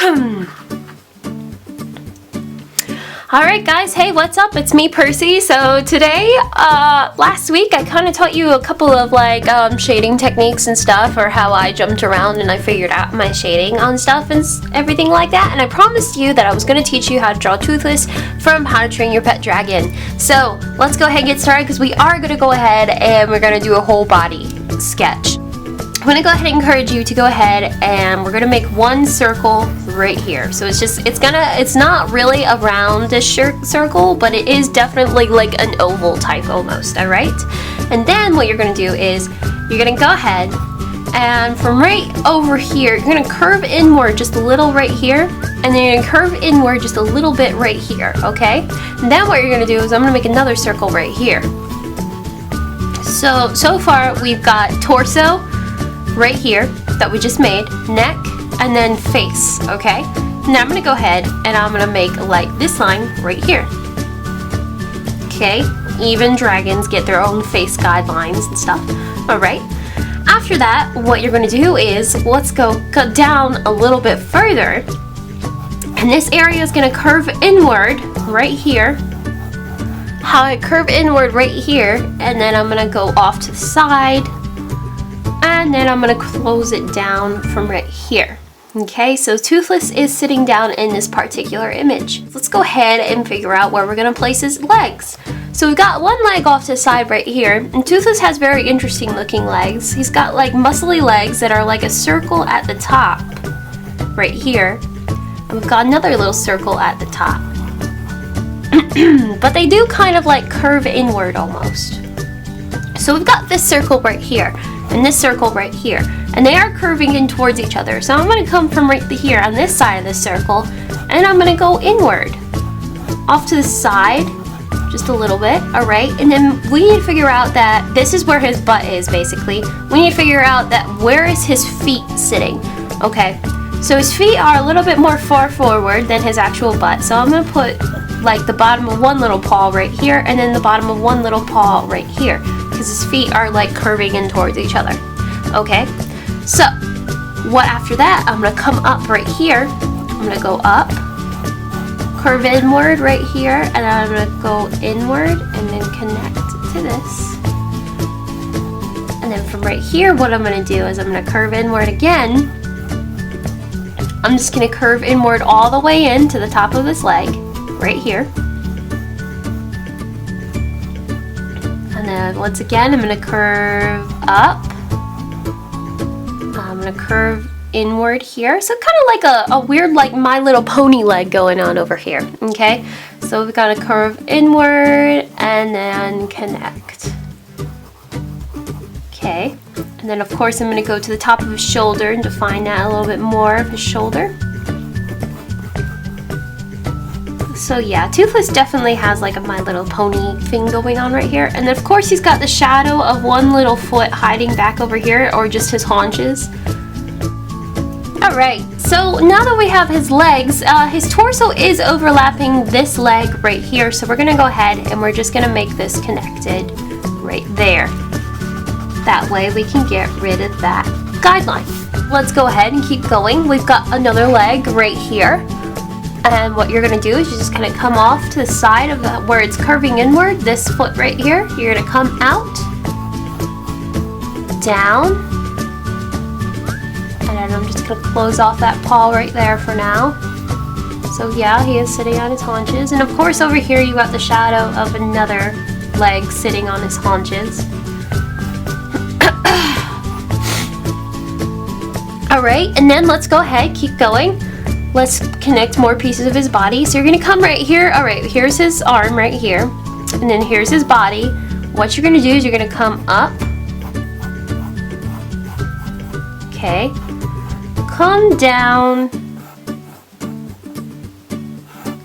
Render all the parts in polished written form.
Alright guys, hey, what's up? It's me, Percy. So today, last week I kind of taught you a couple of shading techniques and stuff, or how I jumped around and I figured out my shading on stuff and everything like that. And I promised you that I was going to teach you how to draw Toothless from How to Train Your Pet Dragon. So let's go ahead and get started, because we are going to go ahead and we're going to do a whole body sketch. I'm going to go ahead and encourage you to go ahead and we're going to make one circle right here. So it's not really a roundish circle, but it is definitely like an oval type almost, alright? And then what you're going to do is you're going to go ahead and from right over here, you're going to curve inward just a little right here, and then you're going to curve inward just a little bit right here, okay? And then what you're going to do is I'm going to make another circle right here. So far we've got torso right here that we just made, neck, and then face, okay? Now I'm gonna go ahead and I'm gonna make like this line right here. Okay, even dragons get their own face guidelines and stuff. Alright, after that, what you're gonna do is, let's go down a little bit further, and this area is gonna curve inward right here. How I curve inward right here, and then I'm gonna go off to the side, and then I'm going to close it down from right here. Okay, so Toothless is sitting down in this particular image. Let's go ahead and figure out where we're going to place his legs. So we've got one leg off to the side right here, and Toothless has very interesting looking legs. He's got like muscly legs that are like a circle at the top right here, and we've got another little circle at the top. But they do kind of like curve inward almost. So we've got this circle right here and this circle right here, and they are curving in towards each other. So I'm going to come from right here on this side of the circle, and I'm going to go inward off to the side just a little bit. Alright, and then we need to figure out that this is where his butt is. Basically we need to figure out that where is his feet sitting. Okay, so his feet are a little bit more far forward than his actual butt, so I'm going to put like the bottom of one little paw right here, and then the bottom of one little paw right here, because his feet are like curving in towards each other. Okay, so what after that, I'm going to come up right here, I'm going to go up, curve inward right here, and I'm going to go inward and then connect to this. And then from right here, what I'm going to do is I'm going to curve inward again. I'm just going to curve inward all the way in to the top of this leg right here. And then once again, I'm going to curve up. I'm going to curve inward here. So kind of like a weird like My Little Pony leg going on over here. Okay, so we've got to curve inward and then connect. Okay, and then of course I'm going to go to the top of his shoulder and define that a little bit more of his shoulder. So yeah, Toothless definitely has like a My Little Pony thing going on right here. And then of course he's got the shadow of one little foot hiding back over here, or just his haunches. Alright, so now that we have his legs, his torso is overlapping this leg right here. So we're going to go ahead and we're just going to make this connected right there. That way we can get rid of that guideline. Let's go ahead and keep going. We've got another leg right here. And what you're going to do is you're just going to come off to the side of where it's curving inward, this foot right here. You're going to come out, down, and then I'm just going to close off that paw right there for now. So yeah, he is sitting on his haunches. And of course over here you got the shadow of another leg sitting on his haunches. Alright, and then let's go ahead, keep going. Let's connect more pieces of his body. So you're going to come right here. Alright, here's his arm right here. And then here's his body. What you're going to do is you're going to come up. Okay. Come down.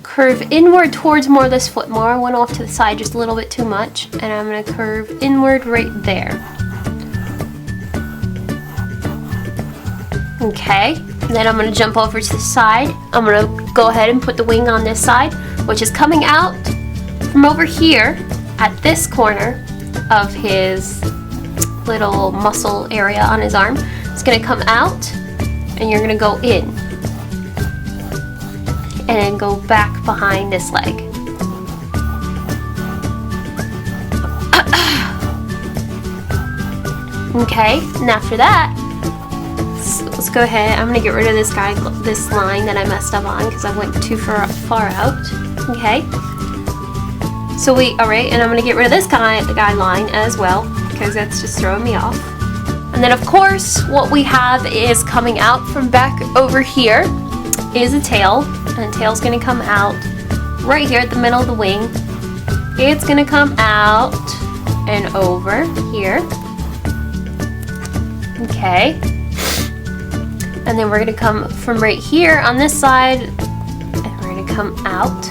Curve inward towards more of this foot more. I went off to the side just a little bit too much. And I'm going to curve inward right there. Okay. And then I'm going to jump over to the side. I'm going to go ahead and put the wing on this side, which is coming out from over here at this corner of his little muscle area on his arm. It's going to come out and you're going to go in. and then go back behind this leg. Okay, and after that, let's go ahead. I'm gonna get rid of this line that I messed up on because I went too far out. Okay. So alright, and I'm gonna get rid of this guideline as well because that's just throwing me off. And then of course, what we have is coming out from back over here is a tail, and the tail's gonna come out right here at the middle of the wing. It's gonna come out and over here. Okay, and then we're going to come from right here on this side, and we're going to come out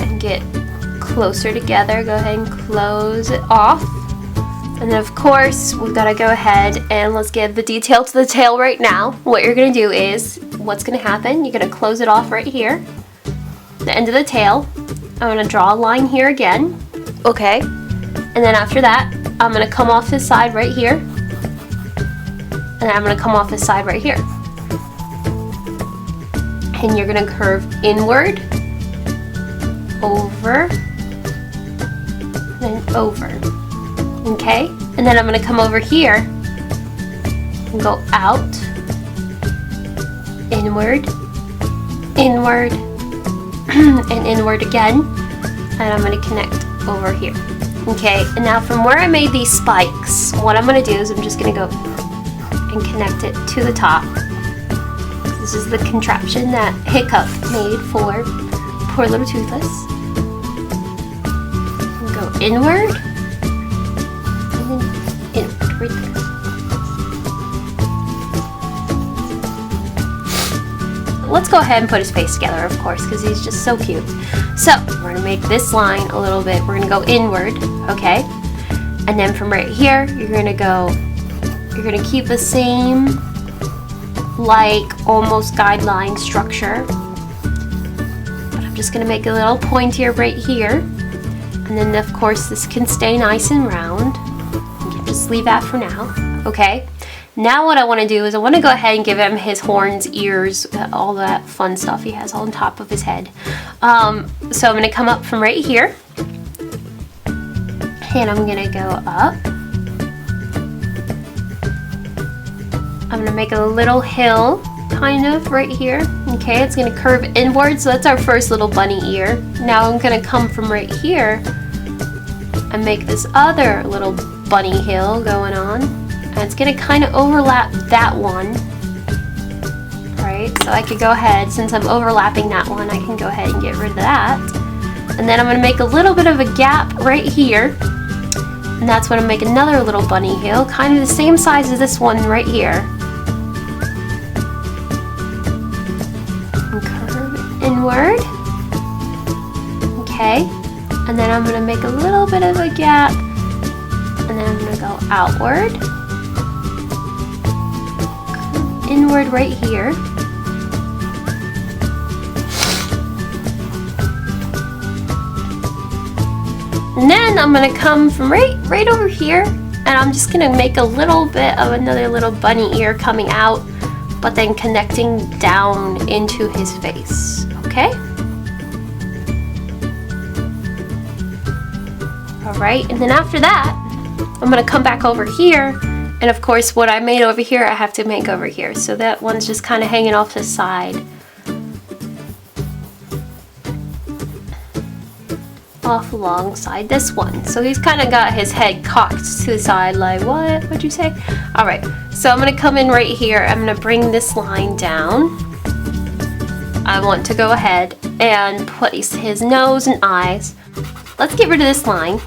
and get closer together. Go ahead and close it off. And then of course, we've got to go ahead and let's give the detail to the tail right now. What you're going to do is, what's going to happen, you're going to close it off right here, the end of the tail. I'm going to draw a line here again. Okay, and then after that, I'm going to come off this side right here, and then I'm going to come off this side right here. And you're going to curve inward, over, then over. Okay? And then I'm going to come over here and go out, inward, inward, and inward again. And I'm going to connect over here. Okay, and now from where I made these spikes, what I'm going to do is I'm just going to go and connect it to the top. This is the contraption that Hiccup made for poor little Toothless. And go inward, and then inward, right there. Let's go ahead and put his face together, of course, because he's just so cute. So we're gonna make this line a little bit. We're gonna go inward, okay? And then from right here, you're gonna keep the same, like almost guideline structure. But I'm just gonna make a little point here, right here. And then of course this can stay nice and round. You can just leave that for now, okay? Now what I want to do is I want to go ahead and give him his horns, ears, all that fun stuff he has on top of his head. So I'm going to come up from right here, and I'm going to go up. I'm going to make a little hill kind of right here. Okay, it's going to curve inward, so that's our first little bunny ear. Now I'm going to come from right here and make this other little bunny hill going on. And it's going to kind of overlap that one, right? So I could go ahead, since I'm overlapping that one, I can go ahead and get rid of that. And then I'm going to make a little bit of a gap right here. And that's when I make another little bunny hill, kind of the same size as this one right here. And curve inward. Okay. And then I'm going to make a little bit of a gap. And then I'm going to go outward. Inward right here. And then I'm going to come from right over here, and I'm just going to make a little bit of another little bunny ear coming out, but then connecting down into his face. Okay? Alright, and then after that, I'm going to come back over here. And of course, what I made over here, I have to make over here. So that one's just kind of hanging off the side. Off alongside this one. So he's kind of got his head cocked to the side like, what? What'd you say? Alright, so I'm going to come in right here. I'm going to bring this line down. I want to go ahead and place his nose and eyes. Let's get rid of this line.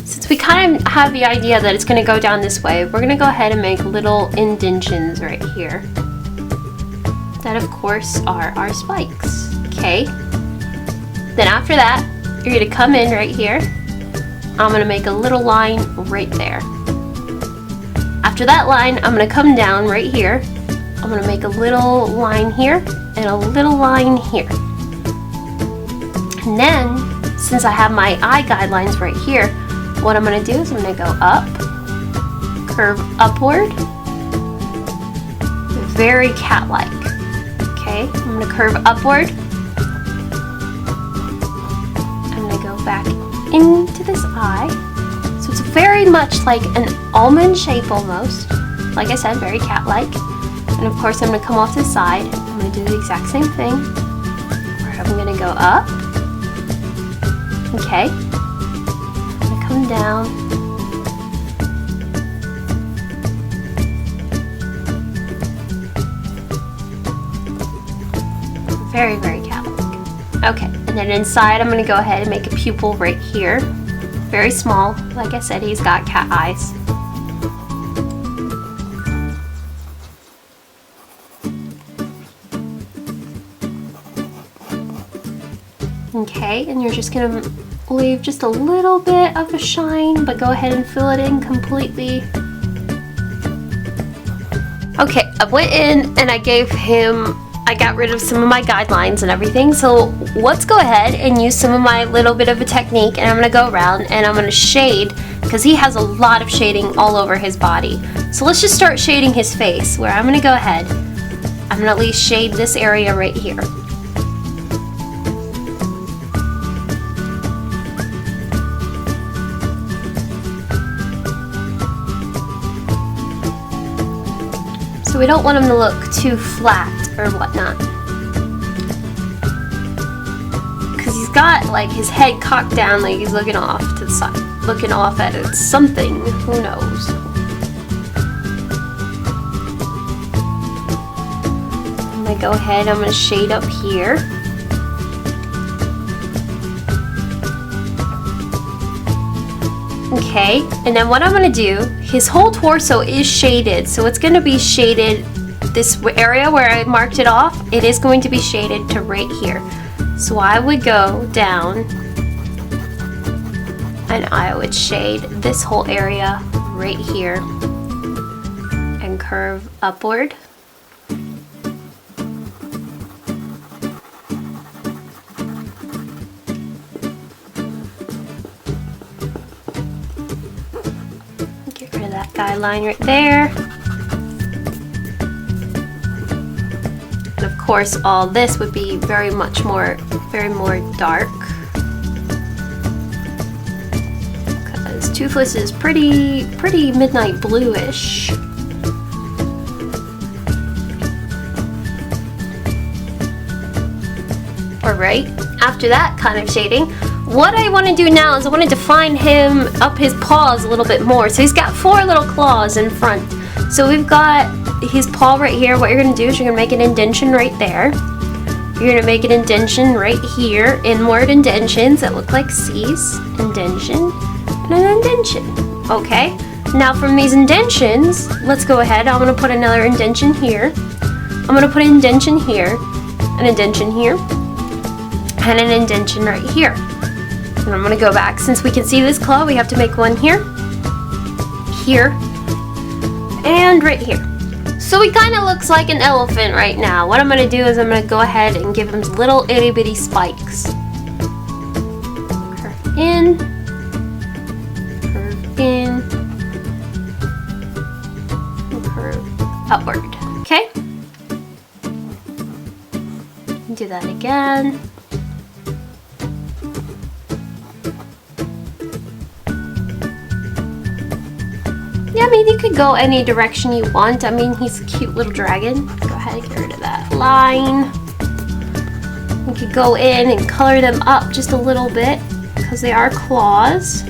Since we kind of have the idea that it's going to go down this way, we're going to go ahead and make little indentions right here. That, of course, are our spikes. Okay. Then after that, you're going to come in right here. I'm going to make a little line right there. After that line, I'm going to come down right here. I'm going to make a little line here and a little line here. And then, since I have my eye guidelines right here, what I'm going to do is I'm going to go up, curve upward, very cat-like. Okay, I'm gonna curve upward. I'm gonna go back into this eye. So it's very much like an almond shape almost. Like I said, very cat-like. And of course I'm gonna come off to the side. I'm gonna do the exact same thing. Where I'm gonna go up. Okay. I'm gonna come down. Very, very cat-like. Okay, and then inside I'm gonna go ahead and make a pupil right here. Very small. Like I said, he's got cat eyes. Okay, and you're just gonna leave just a little bit of a shine, but go ahead and fill it in completely. Okay, I went in and I got rid of some of my guidelines and everything, so let's go ahead and use some of my little bit of a technique, and I'm gonna go around and I'm gonna shade, because he has a lot of shading all over his body. So let's just start shading his face, where I'm gonna go ahead, I'm gonna at least shade this area right here. So we don't want him to look too flat or whatnot. Because he's got like his head cocked down, like he's looking off to the side, looking off at it, something, who knows. I'm gonna go ahead, I'm gonna shade up here. Okay, and then what I'm gonna do, his whole torso is shaded, so it's gonna be shaded, this area where I marked it off, it is going to be shaded to right here. So I would go down and I would shade this whole area right here and curve upward. That guideline right there. And of course all this would be very more dark, because Toothless is pretty midnight bluish. Alright, after that kind of shading, what I want to do now is I want to define him up his paws a little bit more. So he's got 4 little claws in front. So we've got his paw right here. What you're going to do is you're going to make an indentation right there. You're going to make an indentation right here. Inward indentions that look like C's. Indentation and an indentation. Okay. Now from these indentions, let's go ahead. I'm going to put another indentation here. I'm going to put an indentation here. An indentation here. And an indentation right here. And I'm going to go back. Since we can see this claw, we have to make one here, here, and right here. So he kind of looks like an elephant right now. What I'm going to do is I'm going to go ahead and give him little itty bitty spikes. Curve in, and curve upward. Okay? Do that again. Yeah, I mean, you could go any direction you want. I mean, he's a cute little dragon. Go ahead and get rid of that line. We could go in and color them up just a little bit, because they are claws.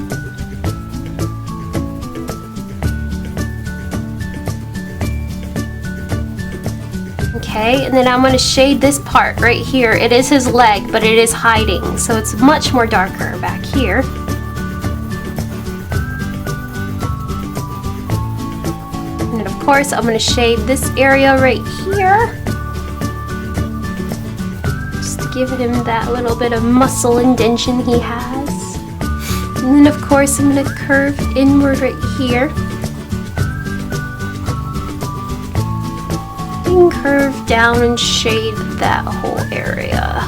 Okay, and then I'm going to shade this part right here. It is his leg, but it is hiding, so it's much more darker back here. And of course, I'm going to shade this area right here, just to give him that little bit of muscle indentation he has. And then of course, I'm going to curve inward right here. And curve down and shade that whole area.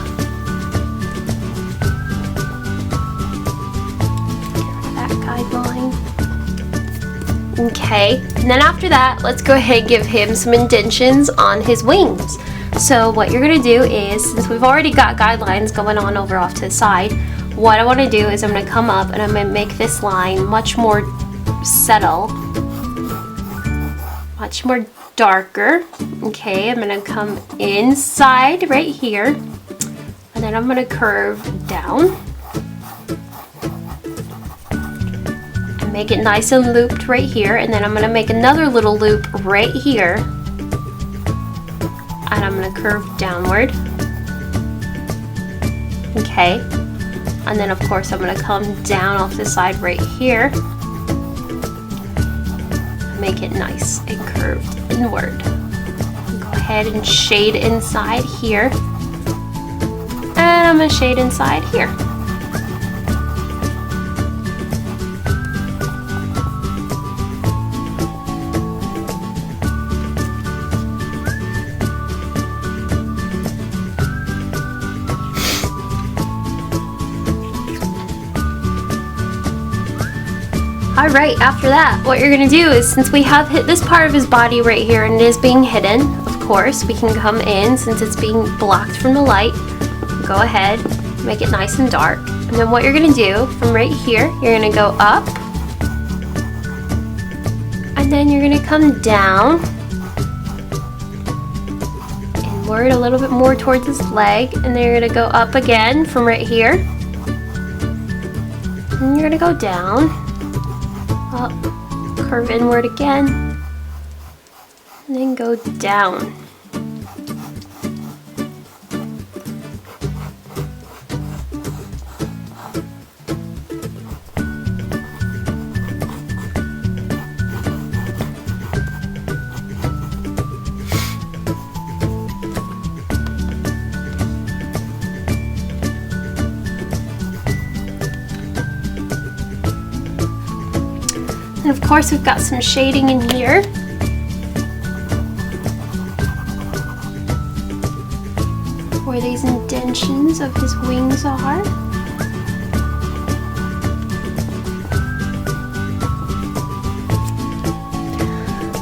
Get rid of that guideline. Okay, and then after that, let's go ahead and give him some indentions on his wings. So what you're gonna do is, since we've already got guidelines going on over off to the side, what I wanna do is I'm gonna come up and I'm gonna make this line much more subtle, much more darker. Okay, I'm gonna come inside right here, and then I'm gonna curve down. Make it nice and looped right here, and then I'm gonna make another little loop right here, and I'm gonna curve downward. Okay, and then of course I'm gonna come down off the side right here, make it nice and curved inward. Go ahead and shade inside here, and I'm gonna shade inside here. Alright, after that, what you're going to do is, since we have hit this part of his body right here and it is being hidden, of course, we can come in, since it's being blocked from the light, go ahead, make it nice and dark. And then what you're going to do, from right here, you're going to go up, and then you're going to come down, inward a little bit more towards his leg, and then you're going to go up again from right here, and you're going to go down, up, curve inward again, and then go down. And of course we've got some shading in here. Where these indentions of his wings are.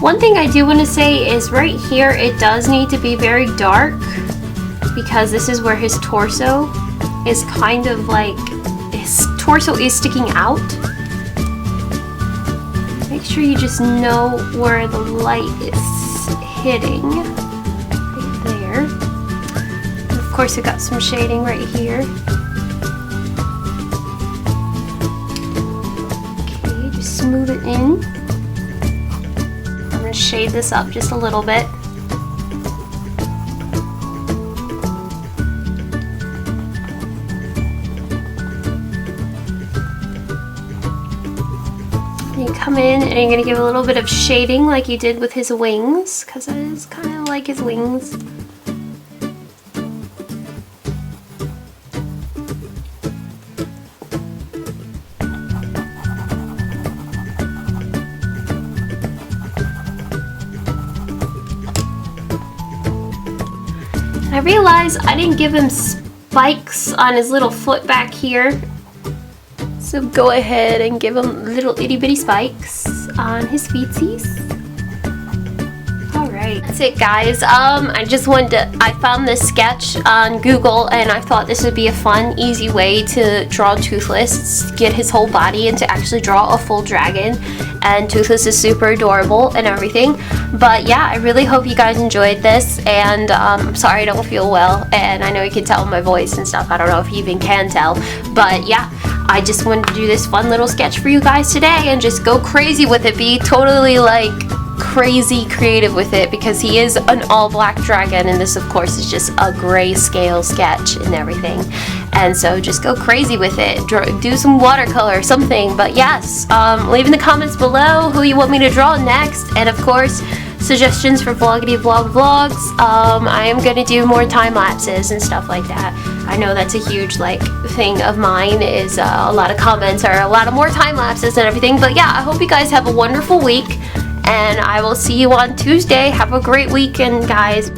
One thing I do want to say is right here it does need to be very dark, because this is where his torso is kind of like, his torso is sticking out. Make sure you just know where the light is hitting, right there. And of course we've got some shading right here. Okay, just smooth it in. I'm going to shade this up just a little bit. You come in and you're going to give a little bit of shading like you did with his wings, because it is kind of like his wings. I realized I didn't give him spikes on his little foot back here. So go ahead and give him little itty bitty spikes on his feetsies. Alright, that's it guys. I found this sketch on Google and I thought this would be a fun, easy way to draw Toothless, get his whole body, and to actually draw a full dragon. And Toothless is super adorable and everything. But yeah, I really hope you guys enjoyed this, and I'm sorry I don't feel well, and I know you can tell my voice and stuff. I don't know if you even can tell, but yeah, I just wanted to do this fun little sketch for you guys today and just go crazy with it. Be totally like crazy creative with it, because he is an all black dragon and this of course is just a grayscale sketch and everything. And so just go crazy with it, do some watercolor or something. But yes, leave in the comments below who you want me to draw next, and of course suggestions for vloggity vlog vlogs. I am gonna do more time lapses and stuff like that. I know that's a huge like thing of mine, is a lot of comments or a lot of more time lapses and everything. But yeah, I hope you guys have a wonderful week, and I will see you on Tuesday. Have a great weekend guys.